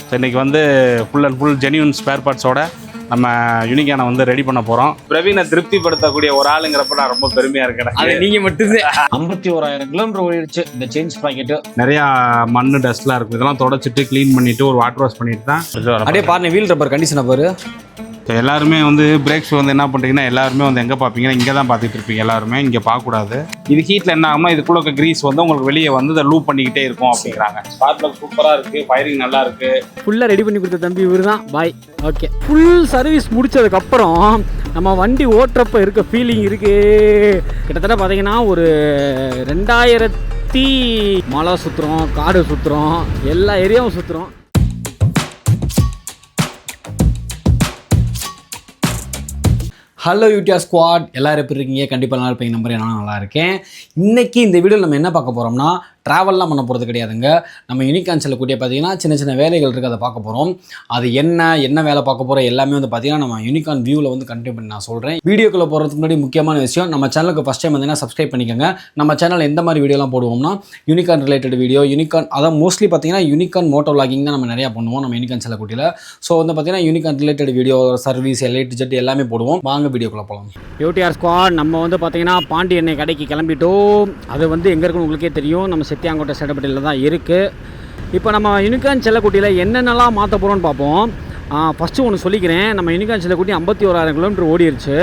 So இன்றைக்கி வந்து full and full genuine spare பார்ட்ஸோட நம்ம யூனிகானை வந்து ரெடி பண்ண போகிறோம். பிரவீனை திருப்திப்படுத்தக்கூடிய ஒரு ஆளுங்கிறப்ப நான் ரொம்ப பெருமையாக இருக்கேன். அது நீங்கள் மட்டும்தான். 51,000 கிலோமீட்டர் ஓடிடுச்சு இந்த செயின் ஸ்ப்ராக்கெட்டு. நிறையா மண் டஸ்ட்லாம் இருக்கும். இதெல்லாம் தொடச்சிட்டு க்ளீன் பண்ணிவிட்டு ஒரு வாட்டர் வாஷ் பண்ணிட்டு தான் அப்படியே பாருங்க வீல் ரப்பர் கண்டிஷனை பாரு. இப்போ எல்லாருமே வந்து பிரேக்ஸ் வந்து என்ன பண்ணுறீங்கன்னா எல்லாருமே வந்து எங்கே பார்ப்பீங்கன்னா இங்கே தான் பார்த்துட்டு இருப்பீங்க. எல்லாருமே இங்கே பார்க்கக்கூடாது. இது ஹீட்டில் என்ன ஆகும்னா இதுக்குள்ள இருக்க க்ரீஸ் வந்து உங்களுக்கு வெளியே வந்து இதை லூப் பண்ணிக்கிட்டே இருக்கும் அப்படிங்கிறாங்க. ஸ்பார்க் பிளக் சூப்பராக இருக்குது, ஃபயரிங் நல்லா இருக்குது. ஃபுல்லாக ரெடி பண்ணி கொடுத்த தம்பி இவர் தான். பாய். ஓகே, ஃபுல் சர்வீஸ் முடிச்சதுக்கப்புறம் நம்ம வண்டி ஓட்டுறப்ப இருக்க ஃபீலிங் இருக்குது. கிட்டத்தட்ட பார்த்தீங்கன்னா ஒரு 2000 மலை சுற்றுறோம், காடு சுற்றுறோம், எல்லா ஏரியாவும் சுற்றுறோம். ஹலோ யூடிஆர் ஸ்குவாட், எல்லோரும் எப்படி இருக்கீங்க? கண்டிப்பாக நல்லா இருப்பீங்க நம்பர். நான் நல்லா இருக்கேன். இன்றைக்கி இந்த வீடியோவில் நம்ம என்ன பார்க்க போகிறோம்னா, ட்ராவல்லாம் பண்ண போகிறது கிடையாதுங்க. நம்ம யூனிகான் செல்லக்கூடிய பார்த்தீங்கன்னா சின்ன சின்ன வேலைகள் இருக்குது, அதை பார்க்க போகிறோம். அது என்ன வேலை பார்க்க போகிறோம் எல்லாமே வந்து பார்த்தீங்கன்னா நம்ம யூனிகான் வியூவில் வந்து கண்டினியூ பண்ணி நான் சொல்கிறேன். வீடியோக்குள்ளே போகிறதுக்கு முன்னாடி முக்கியமான விஷயம், நம்ம சேனலுக்கு ஃபஸ்ட் டைம் வந்தீங்கன்னா சப்ஸ்கிரைப் பண்ணிக்கோங்க. நம்ம சேனலில் எந்த மாதிரி வீடியோலாம் போடுவோம்னா யூனிகான் ரிலேட்டட் வீடியோ, யூனிகான் அதான் மோஸ்ட்லி பார்த்தீங்கன்னா யூனிகான் மோட்டோ விளாகிங் தான் நம்ம நிறையா பண்ணுவோம் நம்ம யூனிகான் செல்லக்கூடியில். ஸோ வந்து பார்த்தீங்கன்னா Unicorn related video, service, elite jet எல்லாமே போடுவோம். வாங்க வீடியோக்குள்ளே போகலாம். யூடிஆர் ஸ்குவாட் நம்ம வந்து பார்த்தீங்கன்னா பாண்டி எண்ணெய் கடைக்கு கிளம்பிட்டோம். அது வந்து எங்கே இருக்குன்னு உங்களுக்கே தெரியும், நம்ம செத்தியாங்கோட்டை சேடப்பட்டியில் தான் இருக்குது. இப்போ நம்ம யூனிகான் செல்லக்குட்டியில் என்னென்னலாம் மாற்ற போகிறோம்னு பார்ப்போம். ஃபஸ்ட்டு ஒன்று சொல்லிக்கிறேன், நம்ம யூனிகான் செல்லக்குட்டி 51,000 கிலோமீட்டர் ஓடிடுச்சு.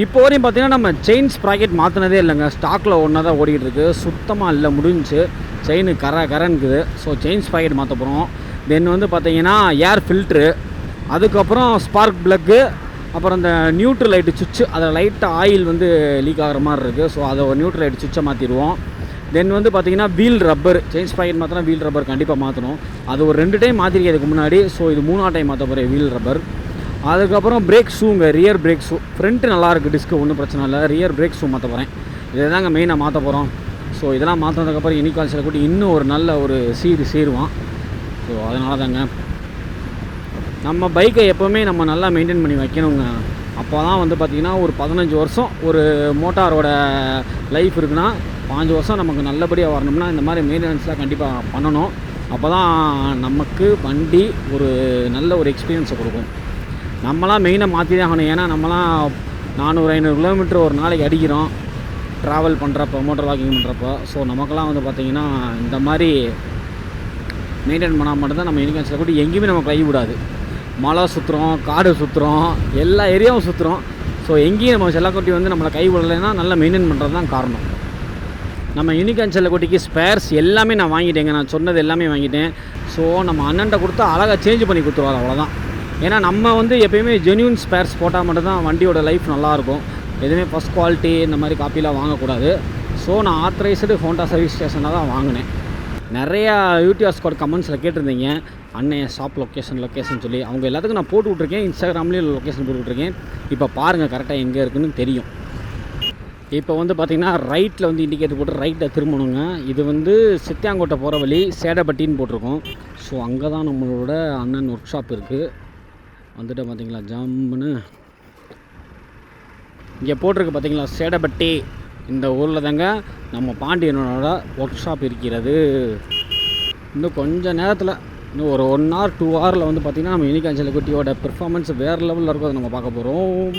இப்போ வரையும் பார்த்தீங்கன்னா நம்ம செயின் ஸ்ப்ராக்கெட் மாற்றினதே இல்லைங்க. ஸ்டாக்கில் ஒன்றா தான் ஓடிக்கிட்டு இருக்குது, சுத்தமாக இல்லை, முடிஞ்சு செயின் கரன்னுக்குது. ஸோ செயின் ஸ்ப்ராக்கெட் மாற்ற போகிறோம். தென் வந்து பார்த்தீங்கன்னா ஏர் ஃபில்ட்ரு, அதுக்கப்புறம் ஸ்பார்க் ப்ளக்கு, அப்புறம் இந்த நியூட்ரல் லைட்டு சுவிட்சு, அதில் லைட்டாக ஆயில் வந்து லீக் ஆகிற மாதிரி இருக்குது. ஸோ அதை ஒரு நியூட்ரல் லைட்டு சுவிட்சை மாற்றிடுவோம். தென் வந்து பார்த்திங்கன்னா வீல் ரப்பர், செயின் ஸ்ப்ராக்கெட் மாற்றினா வீல் ரப்பர் கண்டிப்பாக மாற்றணும். அது ஒரு 2 டைம் மாற்றிருக்கிறதுக்கு முன்னாடி. ஸோ இது 3ஆம் டைம் மாற்ற போகிற வீல் ரப்பர். அதுக்கப்புறம் பிரேக் ஷூங்க, ரியர் பிரேக் ஷூ. ஃப்ரண்ட்டு நல்லாயிருக்கு, டிஸ்க்கு ஒன்றும் பிரச்சனை இல்லை. ரியர் பிரேக் ஷூ மாற்ற போகிறேன். இதை தாங்க மெயினாக மாற்ற போகிறோம். ஸோ இதெல்லாம் மாற்றினதுக்கப்புறம் யூனிகான் செல்லக்கூட்டி இன்னும் ஒரு நல்ல ஒரு சேருவான். ஸோ அதனால தாங்க நம்ம பைக்கை எப்போவுமே நம்ம நல்லா மெயின்டைன் பண்ணி வைக்கணுங்க. அப்போ தான் வந்து பார்த்திங்கன்னா ஒரு 15 வருஷம் ஒரு மோட்டாரோட லைஃப் இருக்குன்னா 5 வருஷம் நமக்கு நல்லபடியாக வரணும்னா இந்த மாதிரி மெயின்டெனன்ஸ்லாம் கண்டிப்பாக பண்ணணும். அப்போ தான் நமக்கு வண்டி ஒரு நல்ல ஒரு எக்ஸ்பீரியன்ஸை கொடுக்கும். நம்மளாம் மெயினாக மாற்றி தான் ஆகணும். ஏன்னா நம்மளாம் 400-500 கிலோமீட்டர் ஒரு நாளைக்கு அடிக்கிறோம் ட்ராவல் பண்ணுறப்போ, மோட்டார் வாக்கிங் பண்ணுறப்போ. ஸோ நமக்கெல்லாம் வந்து பார்த்திங்கன்னா இந்த மாதிரி மெயின்டைன் பண்ணால் மட்டும்தான் நம்ம யூனிகான் செல்லக்கூட்டி எங்கேயுமே நமக்கு கை விடாது. மலை சுற்றுறோம், காடு சுற்றுறோம், எல்லா ஏரியாவும் சுற்றுறோம். ஸோ எங்கேயும் நம்ம செல்லக்குட்டி வந்து நம்மளை கை விடலைன்னா நல்லா மெயின்டைன் பண்ணுறது தான் காரணம். நம்ம யூனிகான் செல்லக்குட்டிக்கு ஸ்பேர்ஸ் எல்லாமே நான் வாங்கிட்டேங்க. நான் சொன்னது எல்லாமே வாங்கிட்டேன். ஸோ நம்ம அண்ணன்ட்ட கொடுத்தா அழகாக சேஞ்ச் பண்ணி கொடுத்துருவார், அவ்வளோதான். ஏன்னா நம்ம வந்து எப்போயுமே ஜென்யூன் ஸ்பேர்ஸ் போட்டால் மட்டும்தான் வண்டியோட லைஃப் நல்லாயிருக்கும். எதுவுமே ஃபஸ்ட் குவாலிட்டி இந்த மாதிரி காப்பிலாம் வாங்கக்கூடாது. ஸோ நான் ஆத்தரைஸ்டு ஹோண்டா சர்வீஸ் ஸ்டேஷனில் தான் வாங்கினேன். நிறையா யூடிஆர் ஸ்குவாட் கமெண்ட்ஸில் கேட்டிருந்தீங்க, அண்ணன் ஷாப் லொக்கேஷன் சொல்லி. அவங்க எல்லாத்துக்கும் நான் போட்டு விட்ருக்கேன், இன்ஸ்டாகிராம்லேயும் லொக்கேஷன் போட்டு விட்ருக்கேன். இப்போ பாருங்கள் கரெக்டாக எங்கே இருக்குதுன்னு தெரியும். இப்போ வந்து பார்த்திங்கன்னா ரைட்டில் வந்து இண்டிகேட்டர் போட்டு ரைட்டை திரும்பணுங்க. இது வந்து சித்தியாங்கோட்டை போகிற வழி சேடப்பட்டின்னு போட்டிருக்கோம். ஸோ அங்கே தான் நம்மளோட அண்ணன் ஒர்க் ஷாப் இருக்குது. வந்துட்டு பார்த்திங்களா ஜம்முன்னு இங்கே போட்டிருக்கு பார்த்திங்களா சேடப்பட்டி. இந்த ஊரில் தாங்க நம்ம பாண்டியனோட ஒர்க் ஷாப் இருக்கிறது. இன்னும் கொஞ்சம் நேரத்தில், இன்னும் ஒரு 1 hour 2 hourல வந்து பார்த்திங்கன்னா நம்ம யூனிகான் செல்லக்குட்டியோட பெர்ஃபார்மன்ஸ் வேறு லெவலில் இருக்கும். அதை நம்ம பார்க்க போகிறோம்.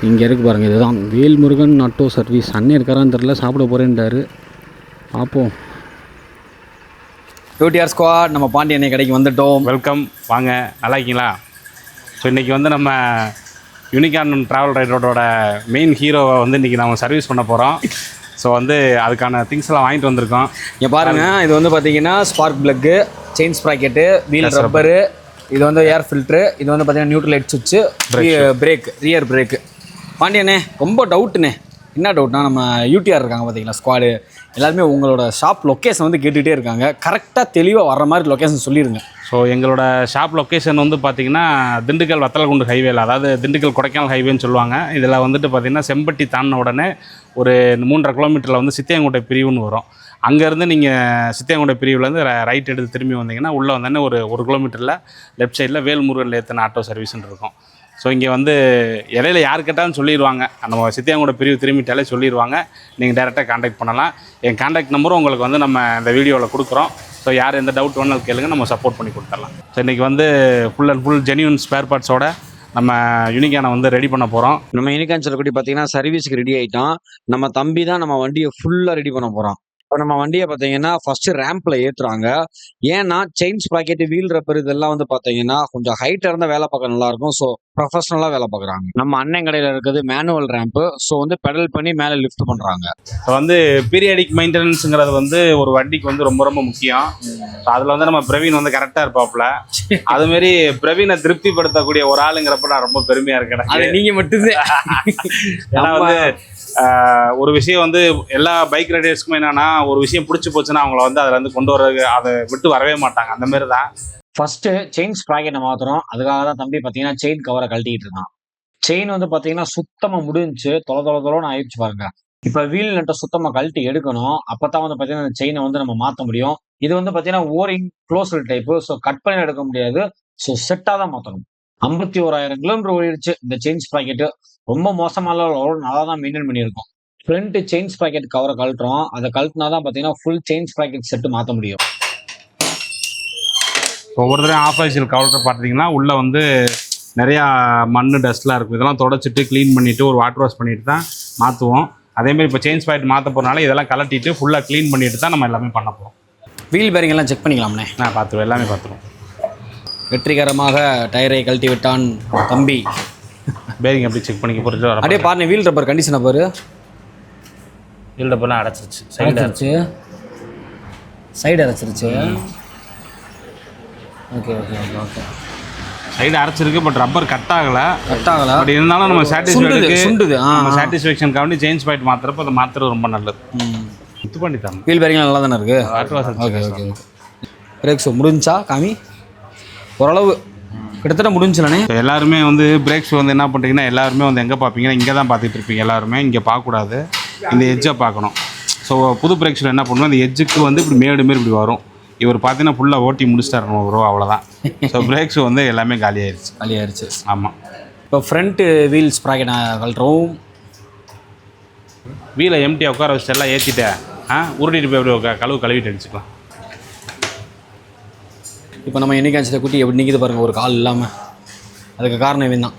இங்கே இருக்குது பாருங்கள், இதுதான் வேல்முருகன் ஆட்டோ சர்வீஸ். அண்ணன் இருக்காரான்னு தெரில, சாப்பிட போகிறேன்டாரு, பார்ப்போம். யூடிஆர் ஸ்குவாட் நம்ம பாண்டி எண்ணெய் கடைக்கு வந்துட்டோம். வெல்கம், வாங்க, நல்லா இருக்கீங்களா? ஸோ இன்றைக்கி வந்து நம்ம யூனிகான் ட்ராவல் ரைடரோட மெயின் ஹீரோவை வந்து இன்றைக்கி நம்ம சர்வீஸ் பண்ண போகிறோம். ஸோ வந்து அதுக்கான திங்ஸ் எல்லாம் வாங்கிட்டு வந்திருக்கோம். இங்கே பாருங்கள், இது வந்து பார்த்திங்கன்னா spark plug, chain sprocket, wheel rubber, இது வந்து ஏர் ஃபில்ட்ரு, இது வந்து பார்த்திங்கன்னா நியூட்ரல் லைட் சுவிட்சு, பிரேக், ரியர் பிரேக்கு. பாண்டியண்ணே ரொம்ப டவுட்டுண்ணே. என்ன டவுட்னா, நம்ம யூடிஆர் இருக்காங்க பார்த்தீங்களா ஸ்குவாடு, எல்லாருமே உங்களோட ஷாப் லொக்கேஷன் வந்து கேட்டுகிட்டே இருக்காங்க. கரெக்டாக தெளிவாக வர்ற மாதிரி லொக்கேஷன் சொல்லிடுங்க. ஸோ எங்களோட ஷாப் லொக்கேஷன் வந்து பார்த்திங்கன்னா திண்டுக்கல் வத்தலகுண்டு ஹைவேல, அதாவது திண்டுக்கல் கொடைக்கானல் ஹைவேன்னு சொல்லுவாங்க. இதில் வந்துட்டு பார்த்திங்கன்னா செம்பட்டி தாண்டின உடனே ஒரு 3.5 கிலோமீட்டரில் வந்து சித்தியாங்கோட்டை பிரிவுன்னு வரும். அங்கேருந்து நீங்கள் சித்தியாங்கோட்டை பிரிவுலேருந்து ரைட் எடுத்து திரும்பி வந்தீங்கன்னா உள்ளே வந்தோடனே ஒரு கிலோமீட்டரில் லெஃப்ட் சைடில் வேல்முருகன் ஏற்றின ஆட்டோ சர்வீஸ்ன்னு இருக்கும். ஸோ இங்கே வந்து இடையில யார் கேட்டாலும் சொல்லிடுவாங்க, நம்ம சித்தியாங்கோட்டை பிரிவு திரும்பிட்டாலே சொல்லிடுவாங்க. நீங்கள் டேரெக்டாக காண்டாக்ட் பண்ணலாம். என் காண்டாக்ட் நம்பரும் உங்களுக்கு வந்து நம்ம இந்த வீடியோவில் கொடுக்குறோம். ஸோ யார் எந்த டவுட் வேணாலும் கேளுங்க, நம்ம சப்போர்ட் பண்ணி கொடுத்துடலாம். ஸோ இன்றைக்கி வந்து full and full genuine spare பார்ட்ஸோட நம்ம யூனிகானை வந்து ரெடி பண்ண போகிறோம். நம்ம யூனிகான் சொல்லக்கூடிய பார்த்தீங்கன்னா சர்வீஸுக்கு ரெடி ஆகிட்டோம். நம்ம தம்பி தான் நம்ம வண்டியை ஃபுல்லாக ரெடி பண்ண போகிறோம். இப்போ நம்ம வண்டியை பார்த்தீங்கன்னா ஃபர்ஸ்ட் ரேம்பில் ஏற்றுறாங்க. ஏன்னா செயின் ஸ்ப்ராக்கெட், வீல் ரப்பர் இதெல்லாம் வந்து பார்த்தீங்கன்னா கொஞ்சம் ஹைட்டாக இருந்தால் வேலை பார்க்க நல்லாயிருக்கும். ஸோ ப்ரொஃபஷனலாக வேலை பார்க்குறாங்க. நம்ம அண்ணன் கடையில் இருக்கிறது மேனுவல் ரேம்ப்பு. ஸோ வந்து பெடல் பண்ணி மேலே லிஃப்ட் பண்ணுறாங்க. இப்போ வந்து பீரியாடிக் மெயின்டெனன்ஸுங்கிறது வந்து ஒரு வண்டிக்கு வந்து ரொம்ப ரொம்ப முக்கியம். ஸோ அதில் வந்து நம்ம பிரவீன் வந்து கரெக்டாக இருப்பாப்புல. அதுமாரி பிரவீனை திருப்திப்படுத்தக்கூடிய ஒரு ஆளுங்கிறப்ப நான் ரொம்ப பெருமையாக இருக்கேன். அது நீங்கள் மட்டும்தான். ஏன்னா வந்து ஒரு விஷயம் வந்து எல்லா பைக் ரைடர்ஸ்க்குமே என்னன்னா, ஒரு விஷயம் பிடிச்சி போச்சுன்னா அவங்கள வந்து அதில் வந்து கொண்டு வர அதை விட்டு வரவே மாட்டாங்க. அந்த மாதிரி தான் ஃபர்ஸ்ட் செயின் ஸ்ப்ராக்கெட்டை மாத்துறோம். அதுக்காக தான் தம்பி பார்த்தீங்கன்னா செயின் கவரை கழட்டிட்டு இருக்கான். செயின் வந்து பார்த்தீங்கன்னா சுத்தமாக முடிஞ்சு தொலைன்னு ஆயிடுச்சு பாருங்க. இப்போ வீல் நட்டை சுத்தமாக கழட்டி எடுக்கணும். அப்பதான் வந்து பார்த்தீங்கன்னா அந்த செயினை வந்து நம்ம மாற்ற முடியும். இது வந்து பார்த்தீங்கன்னா ஓரிங் க்ளோஸ்டு டைப்பு. ஸோ கட் பண்ணி எடுக்க முடியாது. ஸோ செட்டாக தான் மாற்றணும். 51,000 கிலோமீட்டர் ஓடிடுச்சு இந்த செயின் ஸ்ப்ராக்கெட்டு. ரொம்ப மோசமான நல்லா தான் மெயின்டைன் பண்ணியிருக்கோம். ஃப்ரண்ட் செயின் ஸ்ப்ராக்கெட் கவரை கழட்டுறோம். அதை கழட்டினா தான் பார்த்தீங்கன்னா ஃபுல் செயின் ஸ்ப்ராக்கெட் செட்டு மாற்ற முடியும். ஒவ்வொரு தடவை ஆஃப் ஆக்சில் கவுண்டர் பார்த்தீங்கன்னா உள்ளே வந்து நிறையா மண் டஸ்ட்லாம் இருக்கும். இதெல்லாம் தொடச்சிட்டு க்ளீன் பண்ணிவிட்டு ஒரு வாட்டர் வாஷ் பண்ணிட்டு தான் மாற்றுவோம். அதேமாதிரி இப்போ செயின் ஸ்பாக்கெட் மாற்ற போகிறனால இதெல்லாம் கலட்டிட்டு ஃபுல்லாக க்ளீன் பண்ணிட்டு தான் நம்ம எல்லாமே பண்ண போகிறோம். வீல் பேரிங் எல்லாம் செக் பண்ணிக்கலாம்ண்ணே. நான் பார்த்துருவோம், எல்லாமே பார்த்துருவோம். வெற்றிகரமாக டயரை கழட்டி விட்டான் தம்பி. பேரிங் எப்படி செக் பண்ணிக்க போகிறது அப்படியே பாருங்க, வீல் ரப்பர் கண்டிஷனை பாரு. வீல் ரப்பர்லாம் அடைச்சிருச்சு, சைடு அடைச்சிருச்சு. Okay okay okay okay side அரைச்சிருக்கு, பட் ரப்பர் கட் ஆகலை. பட் இருந்தாலும் நம்ம சாட்டிஸ்ஃபேக்ஷனுக்காண்டி செயின் ஸ்பாக்கெட் மாற்றுறப்ப அதை மாற்றுறது ரொம்ப நல்லது. இது பண்ணி தரணும். வீல் பேரிங்லாம் நல்லா தானே இருக்குது. ஓகே ஓகே பிரேக்ஸ் முடிஞ்சா காமி ஓரளவு கிட்டத்தட்ட முடிஞ்சிடனே. எல்லாருமே வந்து பிரேக்ஸ் வந்து என்ன பண்ணுறீங்கன்னா, எல்லாருமே வந்து எங்கே பார்ப்பீங்கன்னா இங்கே தான் பார்த்துட்டு இருப்பீங்க. எல்லாருமே இங்கே பார்க்கக்கூடாது, இந்த எட்ஜை பார்க்கணும். ஸோ புது பிரேக்ஸில் என்ன பண்ணுவோம், இந்த எட்ஜுக்கு வந்து இப்படி மேடு மாரி இப்படி வரும். இவர் பார்த்தீங்கன்னா ஃபுல்லாக ஓட்டி முடிச்சிட்டாரு ப்ரோ, அவ்வளோதான். ஸோ பிரேக்ஸ் வந்து எல்லாமே காலியாயிருச்சு. ஆமாம். இப்போ ஃப்ரண்ட்டு வீல் ஸ்ப்ராக்கெட் கழட்டுறோம். வீலை எம்டியாக உட்கார வச்சுட்டு எல்லாம் ஏற்றிட்டேன். உருட்டிட்டு போய் எப்படி கழுவிட்டு அடிச்சுக்கலாம். இப்போ நம்ம என்னைக்காச்சும் குட்டி எப்படி நிற்கிது பாருங்கள், ஒரு கால் இல்லாமல். அதுக்கு காரணம் இவன் தான்.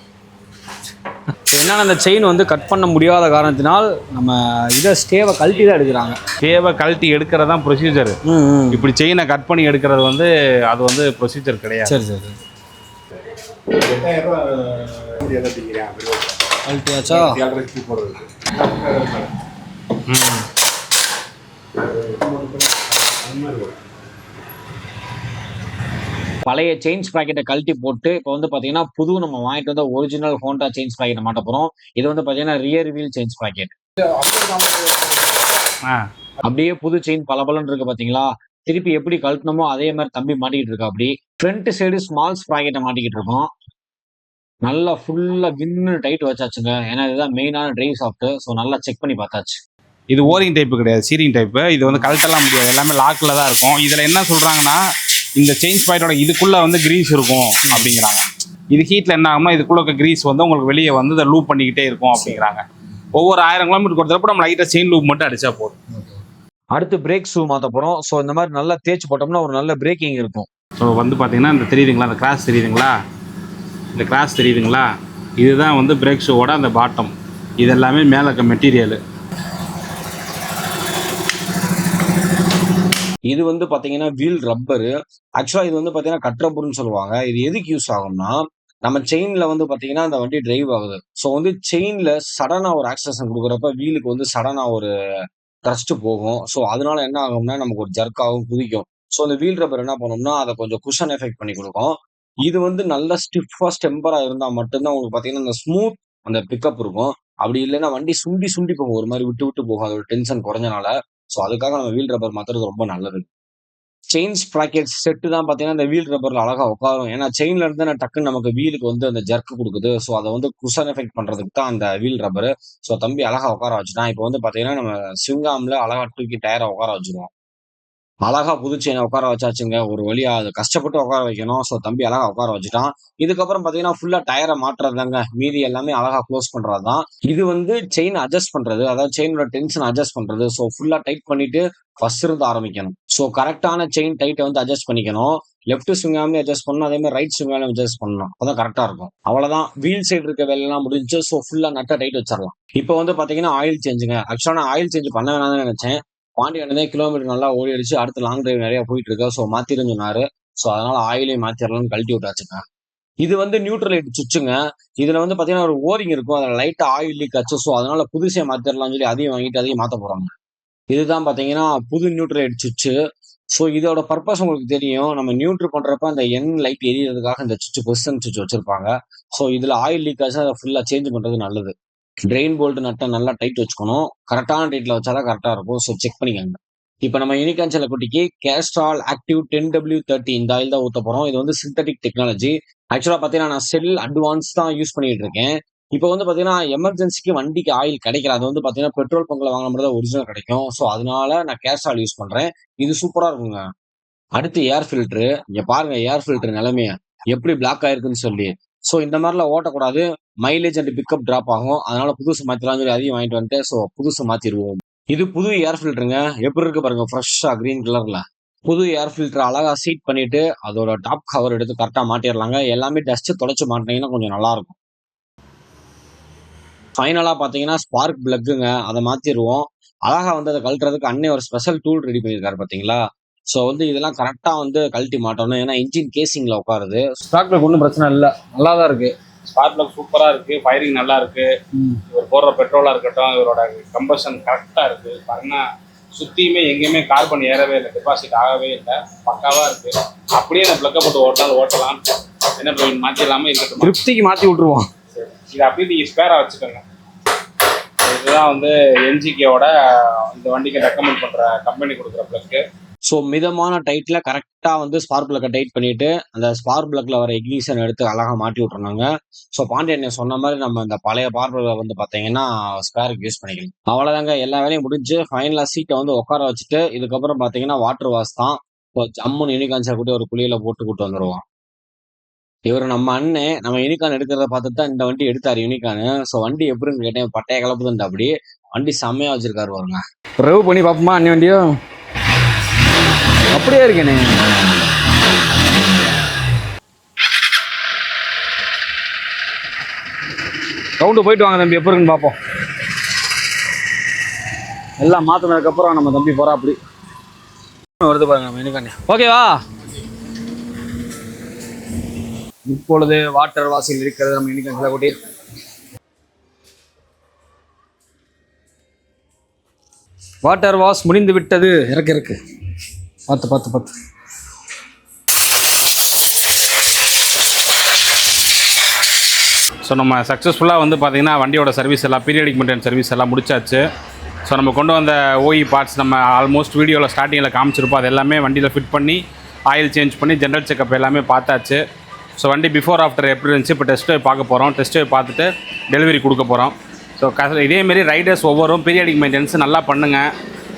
என்னென்னா அந்த செயின் வந்து கட் பண்ண முடியாத காரணத்தினால் நம்ம இதை ஸ்டேவை கழட்டி தான் எடுக்கிறாங்க. ஸ்டேவை கழட்டி எடுக்கிறது தான் ப்ரொசீஜர். இப்படி செயினை கட் பண்ணி எடுக்கிறது வந்து அது வந்து ப்ரொசீஜர் கிடையாது. சரி சரி கழட்டியாச்சா? பழைய செயின் ஸ்ப்ராக்கெட்டை கழட்டி போட்டு இப்போ வந்து பார்த்தீங்கன்னா புது நம்ம வாங்கிட்டு வந்த ஒரிஜினல் ஹோண்டா செயின் ஸ்ப்ராக்கெட்டை மாட்ட போகிறோம். இது வந்து பார்த்தீங்கன்னா ரியர் வீல் செயின் ஸ்ப்ராக்கெட். அப்படியே புது செயின் பலபலன்னு இருக்கு பார்த்தீங்களா? திருப்பி எப்படி கழட்டணுமோ அதே மாதிரி தம்பி மாட்டிக்கிட்டு இருக்கா. அப்படி ஃப்ரண்ட் சைடு ஸ்மால் ஸ்ப்ராக்கெட்டை மாட்டிக்கிட்டு இருக்கோம். நல்லா ஃபுல்லாக வின்னு டைட் வச்சாச்சுங்க. ஏன்னா இதுதான் மெயினான டிரைவ் சாஃப்ட். ஸோ நல்லா செக் பண்ணி பார்த்தாச்சு. இது ஓரிங் டைப்பு கிடையாது, சீரிங் டைப்பு. இது வந்து கழட்டெல்லாம் முடியாது, எல்லாமே லாக்கில் தான் இருக்கும். இதில் என்ன சொல்கிறாங்கன்னா, இந்த செயின் ஸ்பாக்கெட்டோட இதுக்குள்ளே வந்து கிரீஸ் இருக்கும் அப்படிங்கிறாங்க. இது ஹீட்டில் என்ன ஆகும்னா இதுக்குள்ளே இருக்க கிரீஸ் வந்து உங்களுக்கு வெளியே வந்து இதை லூப் பண்ணிக்கிட்டே இருக்கும் அப்படிங்கிறாங்க. ஒவ்வொரு 1000 கிலோமீட்டர் கொடுத்தப்போ நம்ம லைட்டாக செயின் லூப் மட்டும் அடிச்சா போதும். அடுத்து பிரேக் ஷூ மாற்ற போகிறோம். ஸோ இந்த மாதிரி நல்லா தேய்ச்சி போட்டோம்னா ஒரு நல்ல பிரேக்கிங் இருக்கும். ஸோ வந்து பார்த்தீங்கன்னா இந்த தெரியுதுங்களா, அந்த கிராஸ் தெரியுதுங்களா, இந்த கிராஸ் தெரியுதுங்களா, இதுதான் வந்து பிரேக் ஷூவோட அந்த பாட்டம். இது எல்லாமே மேலே இருக்க மெட்டீரியலு. இது வந்து பார்த்தீங்கன்னா வீல் ரப்பரு. ஆக்சுவலாக இது வந்து பார்த்தீங்கன்னா கட் ரப்பர்னு சொல்லுவாங்க. இது எதுக்கு யூஸ் ஆகும்னா, நம்ம செயினில் வந்து பார்த்தீங்கன்னா அந்த வண்டி டிரைவ் ஆகுது. ஸோ வந்து செயினில் சடனாக ஒரு ஆக்சலேஷன் கொடுக்குறப்ப வீலுக்கு வந்து சடனாக ஒரு த்ரஸ்ட் போகும். ஸோ அதனால என்ன ஆகும்னா நமக்கு ஒரு ஜர்க் ஆகும், குதிக்கும். ஸோ அந்த வீல் ரப்பர் என்ன பண்ணோம்னா அதை கொஞ்சம் குஷன் எஃபெக்ட் பண்ணி கொடுக்கும். இது வந்து நல்ல ஸ்டிஃபாக ஸ்டெம்பராக இருந்தால் மட்டும்தான் உங்களுக்கு பார்த்தீங்கன்னா அந்த ஸ்மூத் அந்த பிக்கப் இருக்கும். அப்படி இல்லைன்னா வண்டி சுண்டி சுண்டி போகும், ஒரு மாதிரி விட்டு விட்டு போகும், அதோட டென்ஷன் குறைஞ்சனால. ஸோ அதுக்காக நம்ம வீல் ரப்பர் மாத்துறது ரொம்ப நல்லது. செயின் ஸ்ப்ராக்கெட் செட்டு தான் பார்த்தீங்கன்னா இந்த வீல் ரப்பரில் அழகாக உட்காரும். ஏன்னா செயின்ல இருந்து டக்குன்னு நமக்கு வீலுக்கு வந்து அந்த ஜர்க்கு கொடுக்குது. ஸோ அதை வந்து குஷன் எஃபெக்ட் பண்ணுறதுக்கு தான் அந்த வீல் ரப்பரு. ஸோ தம்பி அழகாக உட்கார வச்சுட்டான். இப்போ வந்து பார்த்தீங்கன்னா நம்ம ஸ்விங்காமில் அழகாக தூக்கி டயரை உட்கார வச்சுருவோம். அழகா புது செயினை உட்கார வச்சாச்சுங்க. ஒரு வழியா அது கஷ்டப்பட்டு உட்கார வைக்கணும். ஸோ தம்பி அழகா உட்கார வச்சுட்டான். இதுக்கப்புறம் பார்த்தீங்கன்னா ஃபுல்லா டயரை மாற்றுறது தாங்க. மீதி எல்லாமே அழகா க்ளோஸ் பண்றது தான். இது வந்து செயின் அட்ஜஸ்ட் பண்றது, அதாவது செயினோட டென்ஷன் அட்ஜஸ்ட் பண்றது. ஸோ ஃபுல்லா டைட் பண்ணிட்டு ஃபர்ஸ்ட் இருந்து ஆரம்பிக்கணும். ஸோ கரெக்டான செயின் டைட்டை வந்து அட்ஜஸ்ட் பண்ணிக்கணும். லெஃப்ட் ஸ்விங் ஆர்ம்லயும் அட்ஜஸ்ட் பண்ணணும். அதே மாதிரி ரைட் ஸ்விங் ஆர்ம்லயும் அட்ஜஸ்ட் பண்ணணும். அப்பதான் கரெக்டா இருக்கும். அவ்வளவுதான். வீல் சைடு இருக்க வேலையெல்லாம் முடிஞ்சு. ஸோ ஃபுல்லா நட்டை டைட் வச்சிடலாம். இப்போ வந்து பாத்தீங்கன்னா ஆயில் சேஞ்சுங்க. ஆக்சுவலா நான் ஆயில் சேஞ்ச் பண்ண வேணாம்னு நினைச்சேன். பாண்டி அண்ணனே கிலோமீட்டர் நல்லா ஓடிடுச்சு. அடுத்து லாங் டிரைவ் நிறைய போயிட்டு இருக்கு. ஸோ மாத்திருன்னு சொன்னாரு. ஸோ அதனால ஆயிலையும் மாத்திரலாம்னு கழட்டி விட்டாச்சுங்க. இது வந்து நியூட்ரல் லைட் சுவிட்சுங்க. இதுல வந்து பாத்தீங்கன்னா ஒரு ஓரிங் இருக்கும். அதுல லைட்டா ஆயில் லீக் ஆச்சு. ஸோ அதனால புதுசே மாத்திரலாம்னு சொல்லி அதையும் வாங்கிட்டு அதையும் மாத்த போறாங்க. இதுதான் பாத்தீங்கன்னா புது நியூட்ரல் லைட் சுவிட்சு. ஸோ இதோட பர்பஸ் உங்களுக்கு தெரியும். நம்ம நியூட்ரு பண்றப்ப அந்த என் லைட் எரியறதுக்காக இந்த சுவிட்ச் பொசிஷன் சுவிட்ச் வச்சிருப்பாங்க. ஸோ இதுல ஆயில் லீக் ஆச்சு அதை ஃபுல்லா சேஞ்ச் பண்றது நல்லது. ட்ரெயின் போல்ட் நட்டை நல்லா டைட் வச்சுக்கணும். கரெக்டான டைட்ல வச்சாதான் கரெக்டா இருக்கும். ஸோ செக் பண்ணிக்கோங்க. இப்போ நம்ம யூனிகான் செல்லக்குட்டிக்கு கேஸ்ட்ரால் ஆக்டிவ் 10W30 இந்த ஆயில் தான் ஊத்த போறோம். இது வந்து சிந்தட்டிக் டெக்னாலஜி. ஆக்சுவலா பாத்தீங்கன்னா நான் செல் அட்வான்ஸ் தான் யூஸ் பண்ணிட்டு இருக்கேன். இப்போ வந்து பாத்தீங்கன்னா எமர்ஜென்சிக்கு வண்டிக்கு ஆயில் கிடைக்கல. அது வந்து பாத்தீங்கன்னா பெட்ரோல் பங்க்ல வாங்கின மாதிரி தான் ஒரிஜினல் கிடைக்கும். ஸோ அதனால நான் கேஸ்ட்ரால் யூஸ் பண்றேன். இது சூப்பரா இருக்குங்க. அடுத்து ஏர் ஃபில்டரு. இங்க பாருங்க ஏர் ஃபில்டர் நிலைமைய எப்படி பிளாக் ஆயிருக்குன்னு சொல்லி. ஸோ இந்த மாதிரிலாம் ஓட்டக்கூடாது. மைலேஜ் அண்ட் பிக்கப் டிராப் ஆகும். அதனால புதுசு மாத்திரலாம்னு சொல்லி அதையும் வாங்கிட்டு வந்துட்டு ஸோ புதுசு மாத்திடுவோம். இது புது ஏர் ஃபில்டருங்க. எப்படி இருக்கு பாருங்க ஃப்ரெஷ்ஷா கிரீன் கலர்ல. புது ஏர் ஃபில்டர் அழகா சீட் பண்ணிட்டு அதோட டாப் கவர் எடுத்து கரெக்டா மாட்டிடலாங்க. எல்லாமே டஸ்ட் தொலைச்சு மாட்டினீங்கன்னா கொஞ்சம் நல்லா இருக்கும். ஃபைனலா பாத்தீங்கன்னா ஸ்பார்க் பிளக்குங்க. அதை மாத்திடுவோம். அழகா வந்து அதை கழட்டுறதுக்கு அண்ணே ஒரு ஸ்பெஷல் டூல் ரெடி பண்ணியிருக்காரு பாத்தீங்களா. ஸோ வந்து இதெல்லாம் கரெக்டா வந்து கழட்டி மாட்டணும். ஏன்னா இன்ஜின் கேசிங்ல உட்காருது. ஸ்பார்க் பிளக் ஒன்றும் பிரச்சனை இல்லை, நல்லா தான் இருக்கு. ஸ்பார்க் பிளக் சூப்பராக இருக்குது, ஃபயரிங் நல்லா இருக்குது. இவர் போடுற பெட்ரோலாக இருக்கட்டும், இவரோட கம்பஷன் கரெக்டாக இருக்குது. பாருங்கன்னா சுற்றியுமே எங்கேயுமே கார்பன் ஏறவே இல்லை, டெபாசிட் ஆகவே இல்லை, பக்காவாக இருக்குது. அப்படியே அந்த பிளக்கை போட்டு ஓட்டலாம். என்ன மாற்றிடலாமல் இருக்கட்டும், திருப்திக்கு மாற்றி விட்ருவோம். சரி, இதை அப்படியே நீங்கள் ஸ்பேராக வச்சுக்கோங்க. இதுதான் வந்து என்ஜிகேவோட இந்த வண்டிக்கு ரெக்கமெண்ட் பண்ணுற கம்பெனி கொடுக்குற பிளக்கு. ஸோ மிதமான டைட்ல கரெக்டா வந்து ஸ்பார்க் பிளக்கை டைட் பண்ணிட்டு அந்த ஸ்பார்க் பிளக்ல வர இக்னிஷன் எடுத்து அழகா மாட்டி விட்டுருந்தாங்க. ஸோ பாண்டியன் சொன்ன மாதிரி நம்ம இந்த பழைய பார்பிள வந்து பாத்தீங்கன்னா ஸ்பேருக்கு யூஸ் பண்ணிக்கலாம். அவ்வளவுதாங்க, எல்லா வேலையும் முடிஞ்சு ஃபைனலா சீட்டை வந்து உட்கார வச்சுட்டு இதுக்கப்புறம் பாத்தீங்கன்னா வாட்டர் வாஷ் தான். ஜம்முன்னு யூனிகான் கூட்டி ஒரு குளியில போட்டு கூட்டு வந்துருவோம். இவர் நம்ம அண்ணன் நம்ம யூனிகான் எடுக்கிறத பார்த்துட்டு தான் இந்த வண்டி எடுத்தாரு யூனிகானு. ஸோ வண்டி எப்படின்னு கேட்டேன், பட்டைய கலப்புதுன்னு அப்படி வண்டி செம்மையா வச்சிருக்காரு பாருங்க. ரெவ் பண்ணி பார்ப்போமா அண்ணி வண்டியும் அப்படியே இருக்கேனே. ரவுண்டு போயிட்டு வாங்க தம்பி, எப்போ இருக்குன்னு பார்ப்போம். எல்லாம் மாற்றினதுக்கப்புறம் நம்ம தம்பி போகிறா அப்படி வருது பாருங்க நம்ம யூனிகான். ஓகேவா? இப்பொழுது வாட்டர் வாஷில் இருக்கிறது நம்ம யூனிகான் செல்லக்குட்டி. வாட்டர் வாஷ் முடிந்து விட்டது. இருக்கு பார்த்து. ஸோ நம்ம சக்ஸஸ்ஃபுல்லாக வந்து பார்த்திங்கன்னா வண்டியோட சர்வீஸ் எல்லாம் பீரியடிக் மெயின்டெனன்ஸ் சர்வீஸ் எல்லாம் முடிச்சாச்சு. ஸோ நம்ம கொண்டு வந்த ஓஇ பார்ட்ஸ் நம்ம ஆல்மோஸ்ட் வீடியோவில் ஸ்டார்டிங்கில் காமிச்சிருப்போம். அது எல்லாமே வண்டியில் ஃபிட் பண்ணி ஆயில் சேஞ்ச் பண்ணி ஜென்ரல் செக்கப் எல்லாமே பார்த்தாச்சு. ஸோ வண்டி பிஃபோர் ஆஃப்டர் எப்படி இருந்துச்சு இப்போ டெஸ்ட் ட்ரைவ் பார்க்க போகிறோம். டெஸ்ட் ட்ரைவ் பார்த்துட்டு டெலிவரி கொடுக்க போகிறோம். ஸோ இதேமாரி ரைடர்ஸ் ஒவ்வொரும் பீரியடிக் மெயின்டெனன்ஸ் நல்லா பண்ணுங்கள்.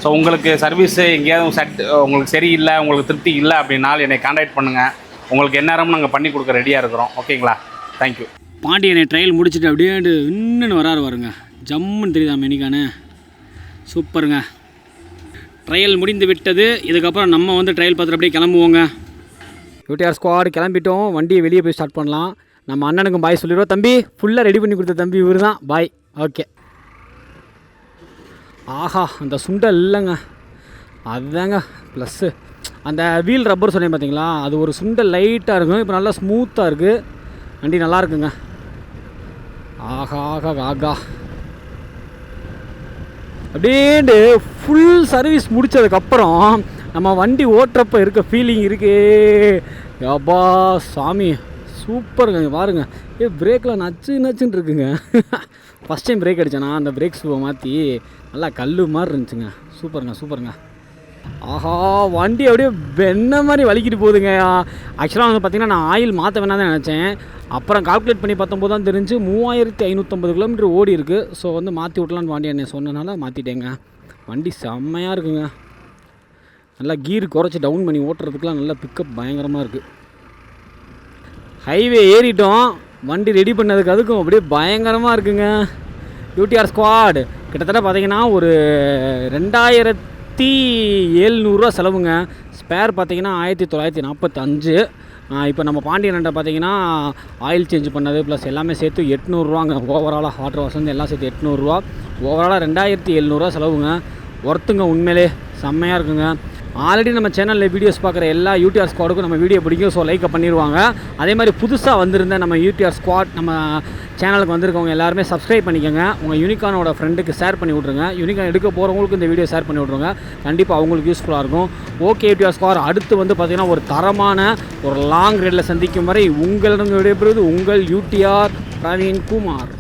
ஸோ உங்களுக்கு சர்வீஸு எங்கேயாவது உங்களுக்கு சரியில்லை, உங்களுக்கு திருப்தி இல்லை அப்படின்னாலும் என்னை கான்டாக்ட் பண்ணுங்கள். உங்களுக்கு எந்நேரமும் நாங்கள் பண்ணி கொடுக்க ரெடியாக இருக்கிறோம். ஓகேங்களா? தேங்க்யூ. பாண்டியனை ட்ரையல் முடிச்சுட்டு அப்படியே இன்னும் வராரு வருங்க. ஜம்முன்னு தெரியுதா மெனிக்கானு. சூப்பருங்க. ட்ரையல் முடிந்து விட்டது. இதுக்கப்புறம் நம்ம வந்து ட்ரையல் பார்த்துட்டு அப்படியே கிளம்புவோங்க. யூடிஆர் ஸ்குவாட் கிளம்பிட்டோம். வண்டியை வெளியே போய் ஸ்டார்ட் பண்ணலாம். நம்ம அண்ணனுக்கும் பாய் சொல்லிடுவோம். தம்பி ஃபுல்லாக ரெடி பண்ணி கொடுத்த தம்பி இவர் தான். பாய். ஓகே. ஆஹா, அந்த சுண்டல் இல்லைங்க, அதுதாங்க ப்ளஸ்ஸு. அந்த வீல் ரப்பர் சொன்னேன் பார்த்தீங்களா, அது ஒரு சுண்டல் லைட்டாக இருக்கும். இப்போ நல்லா ஸ்மூத்தாக இருக்குது. வண்டி நல்லா இருக்குங்க. ஆகா ஆகா ஆகா. அப்படின்ட்டு ஃபுல் சர்வீஸ் முடித்ததுக்கப்புறம் நம்ம வண்டி ஓட்டுறப்ப இருக்க ஃபீலிங் இருக்கே யப்பா சாமி, சூப்பருங்க. பாருங்க, பிரேக்கில் நச்சுன்னு இருக்குங்க. ஃபஸ்ட் டைம் பிரேக் அடித்தேன்னா அந்த பிரேக் ஷூவை மாற்றி நல்லா கல் மாதிரி இருந்துச்சுங்க. சூப்பருங்க. ஆஹா, வண்டி அப்படியே வெண்ண மாதிரி வலிக்கிட்டு போகுதுங்க. ஆக்சுவலாக வந்து பார்த்திங்கன்னா நான் ஆயில் மாற்ற வேணாம் தான் நினச்சேன். அப்புறம் கால்குலேட் பண்ணி பார்த்தம்போது தான் தெரிஞ்சு 3550 கிலோமீட்டர் ஓடி இருக்குது. ஸோ வந்து மாற்றி விட்டலான்னு வண்டி என்ன சொன்னனால மாற்றிட்டேங்க. வண்டி செம்மையாக இருக்குங்க. நல்லா கீர் குறைச்சி டவுன் பண்ணி ஓட்டுறதுக்குலாம் நல்லா பிக்கப் பயங்கரமாக இருக்குது. ஹைவே ஏறிட்டோம். வண்டி ரெடி பண்ணதுக்கு அதுக்கும் அப்படியே பயங்கரமாக இருக்குங்க. யூடிஆர் ஸ்குவாட் கிட்டத்தட்ட பார்த்திங்கன்னா ஒரு 2000 1700 செலவுங்க. ஸ்பேர் பார்த்தீங்கன்னா 1945. இப்போ நம்ம பாண்டியன்ட்ட பார்த்தீங்கன்னா ஆயில் சேஞ்ச் பண்ணது ப்ளஸ் எல்லாமே சேர்த்து 800 ஓவராலாக வாட்டர் வாஷ் வந்து எல்லாம் சேர்த்து 800. ஓவராலாக 2700 செலவுங்க. ஒர்த்துங்க, உண்மையிலே செம்மையாக இருக்குங்க. ஆல்ரெடி நம்ம சேனலில் வீடியோஸ் பார்க்குற எல்லா யூடிஆர் ஸ்குவாடுக்கும் நம்ம வீடியோ பிடிக்கும், ஸோ லைக்கை பண்ணிடுவாங்க. அதே மாதிரி புதுசாக வந்திருந்த நம்ம யூடிஆர் ஸ்குவாட் நம்ம சேனலுக்கு வந்திருக்கவங்க எல்லாருமே சப்ஸ்கிரைப் பண்ணிக்கோங்க. உங்கள் யூனிகானோட ஃப்ரெண்டுக்கு ஷேர் பண்ணி விட்ருங்க. யூனிகான் எடுக்க போகிறவங்களுக்கு இந்த வீடியோ ஷேர் பண்ணி விட்ருங்க. கண்டிப்பாக அவங்களுக்கு யூஸ்ஃபுல்லாக இருக்கும். ஓகே யூடிஆர் ஸ்குவாட், அடுத்து வந்து பார்த்திங்கன்னா ஒரு தரமான ஒரு லாங் ரைடில் சந்திக்கும் வரை உங்களிடம் விடைபெறுவது உங்கள் யூடிஆர் பிரவீன் குமார்.